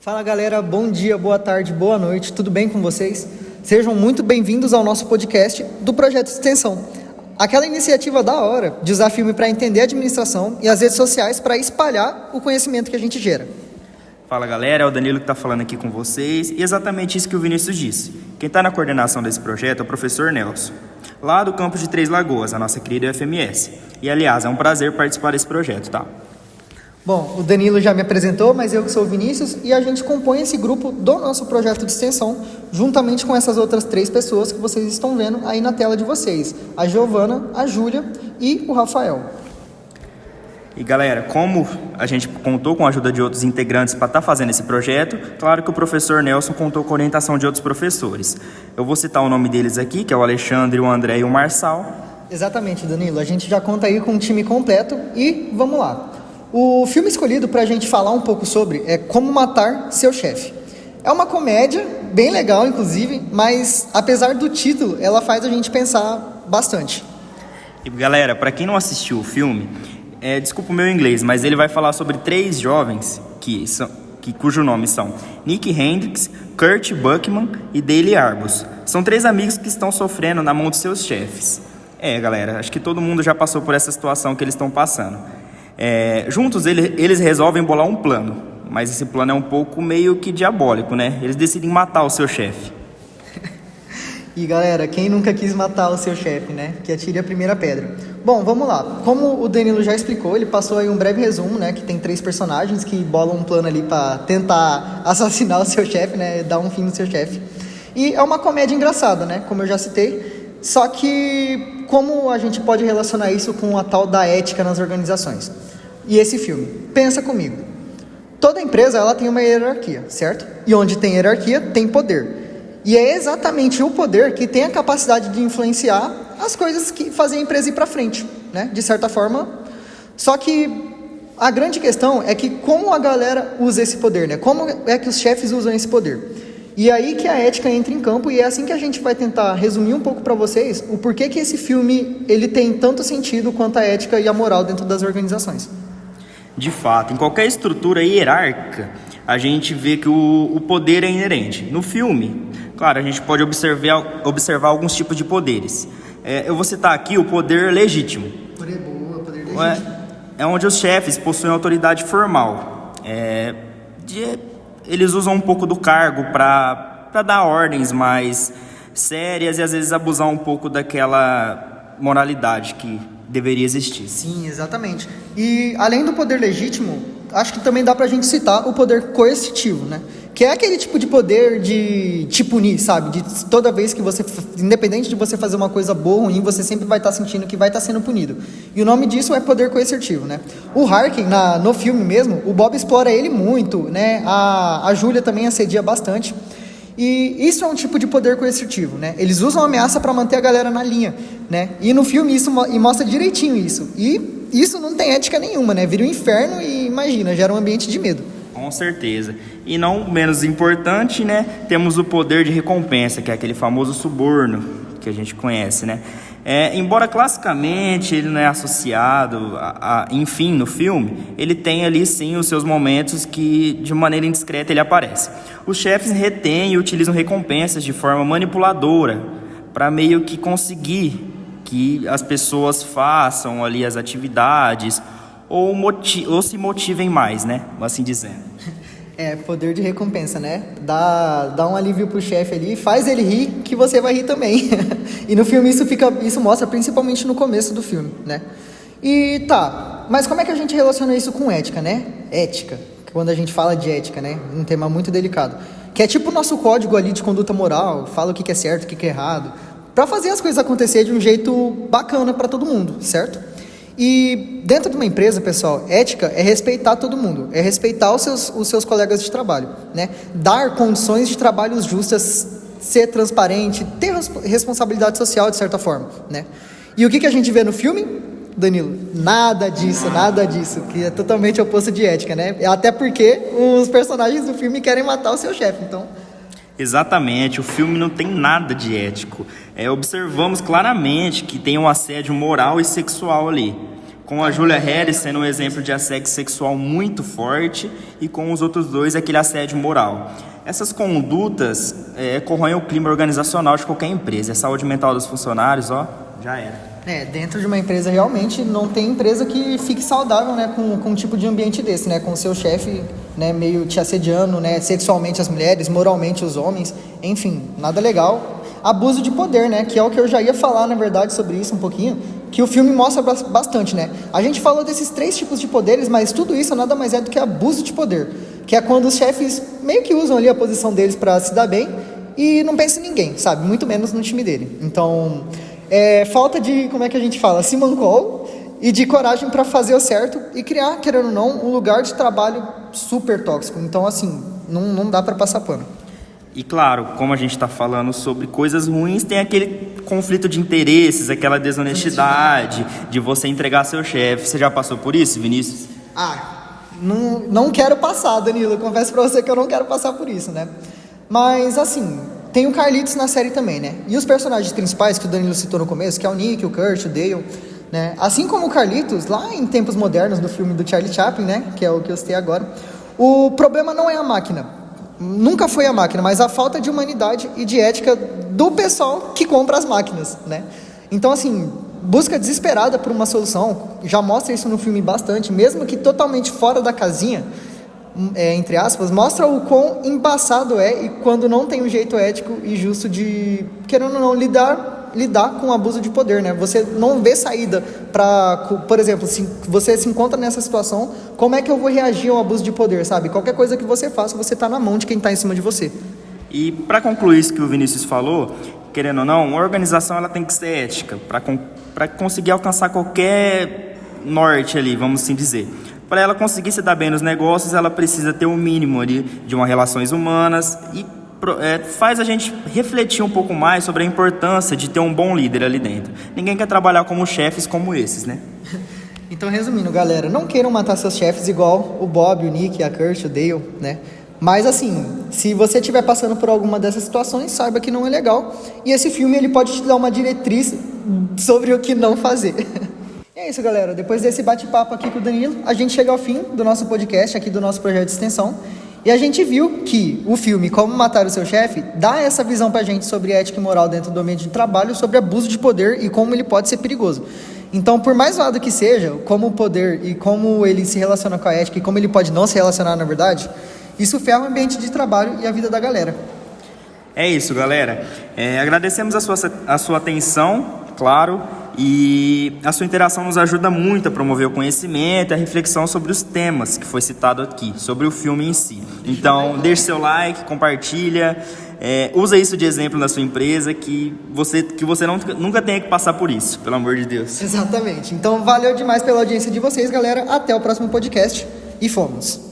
Fala galera, bom dia, boa tarde, boa noite, tudo bem com vocês? Sejam muito bem-vindos ao nosso podcast do Projeto de Extensão. Aquela iniciativa da hora de usar filme para entender a administração e as redes sociais para espalhar o conhecimento que a gente gera. Fala galera, é o Danilo que está falando aqui com vocês e exatamente isso que o Vinícius disse. Quem está na coordenação desse projeto é o professor Nelson, lá do campus de Três Lagoas, a nossa querida UFMS. E aliás, é um prazer participar desse projeto, tá? Bom, o Danilo já me apresentou, mas eu que sou o Vinícius e a gente compõe esse grupo do nosso projeto de extensão, juntamente com essas outras 3 pessoas que vocês estão vendo aí na tela de vocês. A Giovana, a Júlia e o Rafael. E galera, como a gente contou com a ajuda de outros integrantes para estar fazendo esse projeto, claro que o professor Nelson contou com a orientação de outros professores. Eu vou citar o nome deles aqui, que é o Alexandre, o André e o Marçal. Exatamente, Danilo. A gente já conta aí com um time completo e vamos lá. O filme escolhido para a gente falar um pouco sobre é Como Matar Seu Chefe. É uma comédia, bem legal inclusive, mas apesar do título, ela faz a gente pensar bastante. E galera, para quem não assistiu o filme, desculpa o meu inglês, mas ele vai falar sobre 3 jovens cujo nome são Nick Hendricks, Kurt Buckman e Dale Arbus. São 3 amigos que estão sofrendo na mão de seus chefes. Galera, acho que todo mundo já passou por essa situação que eles estão passando. Juntos eles resolvem bolar um plano, mas esse plano é um pouco meio que diabólico, né? Eles decidem matar o seu chefe. E galera, quem nunca quis matar o seu chefe, né? Que atire a primeira pedra. Bom, vamos lá. Como o Danilo já explicou, ele passou aí um breve resumo, né? Que tem 3 personagens que bolam um plano ali para tentar assassinar o seu chefe, né? Dar um fim no seu chefe. E é uma comédia engraçada, né? Como eu já citei. Só que como a gente pode relacionar isso com a tal da ética nas organizações? E esse filme? Pensa comigo. Toda empresa ela tem uma hierarquia, certo? E onde tem hierarquia, tem poder. E é exatamente o poder que tem a capacidade de influenciar as coisas que fazem a empresa ir para frente, né? De certa forma. Só que a grande questão é que como a galera usa esse poder, né? Como é que os chefes usam esse poder? E aí que a ética entra em campo e é assim que a gente vai tentar resumir um pouco para vocês o porquê que esse filme ele tem tanto sentido quanto a ética e a moral dentro das organizações. De fato, em qualquer estrutura hierárquica, a gente vê que o poder é inerente. No filme, claro, a gente pode observar alguns tipos de poderes. Eu vou citar aqui o poder legítimo. Poder boa, poder legítimo. É onde os chefes possuem autoridade formal. Eles usam um pouco do cargo para dar ordens mais sérias e às vezes abusar um pouco daquela moralidade que deveria existir. Sim, exatamente. E além do poder legítimo, acho que também dá pra gente citar o poder coercitivo, né? Que é aquele tipo de poder de te punir, sabe? De toda vez que você, independente de você fazer uma coisa boa ou ruim, você sempre vai estar sentindo que vai estar sendo punido. E o nome disso é poder coercitivo, né? O Harkin, no filme mesmo, o Bob explora ele muito, né? A Júlia também assedia bastante. E isso é um tipo de poder coercitivo, né? Eles usam a ameaça para manter a galera na linha, né? E no filme isso mostra direitinho isso. E isso não tem ética nenhuma, né? Vira um inferno e, imagina, gera um ambiente de medo. Com certeza. E não menos importante, né? Temos o poder de recompensa, que é aquele famoso suborno que a gente conhece, né? Embora classicamente ele não é associado enfim, no filme, ele tem ali sim os seus momentos que de maneira indiscreta ele aparece. Os chefes retêm e utilizam recompensas de forma manipuladora para meio que conseguir que as pessoas façam ali as atividades ou se motivem mais, né? Assim dizendo. Poder de recompensa, né? Dá um alívio pro chefe ali, faz ele rir, que você vai rir também. E no filme isso mostra principalmente no começo do filme, né? E tá, mas como é que a gente relaciona isso com ética, né? Ética, quando a gente fala de ética, né? Um tema muito delicado. Que é tipo o nosso código ali de conduta moral, fala o que é certo, o que é errado, pra fazer as coisas acontecer de um jeito bacana pra todo mundo, certo? E dentro de uma empresa, pessoal, ética é respeitar todo mundo, é respeitar os seus colegas de trabalho, né? Dar condições de trabalho justas, ser transparente, ter responsabilidade social de certa forma, né? E o que a gente vê no filme, Danilo? Nada disso, que é totalmente oposto de ética, né? Até porque os personagens do filme querem matar o seu chefe, então... Exatamente, o filme não tem nada de ético. Observamos claramente que tem um assédio moral e sexual ali. Com a Julia Harris sendo um exemplo de assédio sexual muito forte e com os outros dois aquele assédio moral. Essas condutas corroem o clima organizacional de qualquer empresa. A saúde mental dos funcionários, já era. Dentro de uma empresa realmente não tem empresa que fique saudável, né, com um tipo de ambiente desse, né, com o seu chefe, né, meio te assediando, né, sexualmente as mulheres, moralmente os homens, enfim, nada legal. Abuso de poder, né, que é o que eu já ia falar, na verdade, sobre isso um pouquinho, que o filme mostra bastante, né. A gente falou desses 3 tipos de poderes, mas tudo isso nada mais é do que abuso de poder, que é quando os chefes meio que usam ali a posição deles para se dar bem e não pensa em ninguém, sabe, muito menos no time dele. Então, falta de, como é que a gente fala, simancol e de coragem para fazer o certo e criar, querendo ou não, um lugar de trabalho super tóxico. Então, assim, não dá para passar pano. E claro, como a gente está falando sobre coisas ruins, tem aquele conflito de interesses, aquela desonestidade de você entregar seu chefe. Você já passou por isso, Vinícius? Não quero passar, Danilo. Eu confesso pra você que eu não quero passar por isso, né? Mas, assim, tem o Carlitos na série também, né? E os personagens principais que o Danilo citou no começo, que é o Nick, o Kurt, o Dale, né? Assim como o Carlitos, lá em tempos modernos do filme do Charlie Chaplin, né? Que é o que eu citei agora. O problema não é a máquina. Nunca foi a máquina, mas a falta de humanidade e de ética do pessoal que compra as máquinas, né? Então, assim, busca desesperada por uma solução, já mostra isso no filme bastante, mesmo que totalmente fora da casinha, entre aspas, mostra o quão embaçado é e quando não tem um jeito ético e justo de, querendo ou não, lidar com o abuso de poder, né? Você não vê saída para, por exemplo, se você se encontra nessa situação, como é que eu vou reagir ao abuso de poder, sabe? Qualquer coisa que você faça, você tá na mão de quem tá em cima de você. E para concluir isso que o Vinícius falou, querendo ou não, uma organização ela tem que ser ética para conseguir alcançar qualquer norte ali, vamos assim dizer. Para ela conseguir se dar bem nos negócios, ela precisa ter um mínimo ali de umas relações humanas e faz a gente refletir um pouco mais sobre a importância de ter um bom líder ali dentro. Ninguém quer trabalhar como chefes como esses, né? Então, resumindo, galera, não queiram matar seus chefes igual o Bob, o Nick, a Kurt, o Dale, né? Mas assim, se você estiver passando por alguma dessas situações, saiba que não é legal. E esse filme ele pode te dar uma diretriz sobre o que não fazer. É isso, galera. Depois desse bate-papo aqui com o Danilo, a gente chega ao fim do nosso podcast, aqui do nosso projeto de extensão. E a gente viu que o filme Como Matar o Seu Chefe dá essa visão pra gente sobre ética e moral dentro do ambiente de trabalho, sobre abuso de poder e como ele pode ser perigoso. Então, por mais lado que seja, como o poder e como ele se relaciona com a ética e como ele pode não se relacionar, na verdade, isso ferra o ambiente de trabalho e a vida da galera. É isso, galera. Agradecemos a sua atenção, claro, e a sua interação nos ajuda muito a promover o conhecimento e a reflexão sobre os temas que foi citado aqui, sobre o filme em si. Então, deixe seu like, compartilha, usa isso de exemplo na sua empresa, que você nunca tenha que passar por isso, pelo amor de Deus. Exatamente. Então, valeu demais pela audiência de vocês, galera. Até o próximo podcast e fomos!